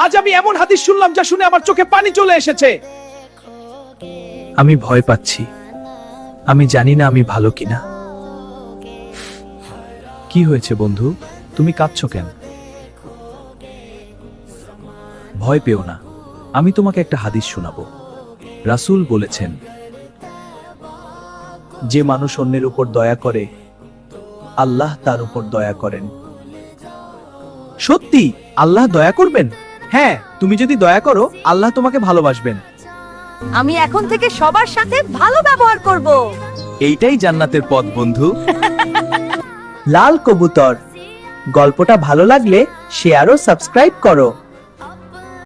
আজ আমি এমন হাদিস শুনলাম যা শুনে আমার চোখে পানি চলে এসেছে। আমি ভয় পাচ্ছি। আমি জানি না আমি ভালো কিনা। কি হয়েছে বন্ধু, তুমি কাঁদছো কেন? ভয় পেও না, আমি তোমাকে একটা হাদিস শোনাবো। রাসূল বলেছেন, যে মানুষ অন্যের উপর দয়া করে আল্লাহ তার উপর দয়া করেন। সত্যি আল্লাহ দয়া করবেন? হ্যাঁ, তুমি যদি দয়া করো আল্লাহ তোমাকে ভালোবাসবেন। আমি এখন থেকে সবার সাথে ভালো ব্যবহার করব। এইটাই জান্নাতের পথ বন্ধু। লাল কবুতর। গল্পটা ভালো লাগলে শেয়ার ও সাবস্ক্রাইব করো।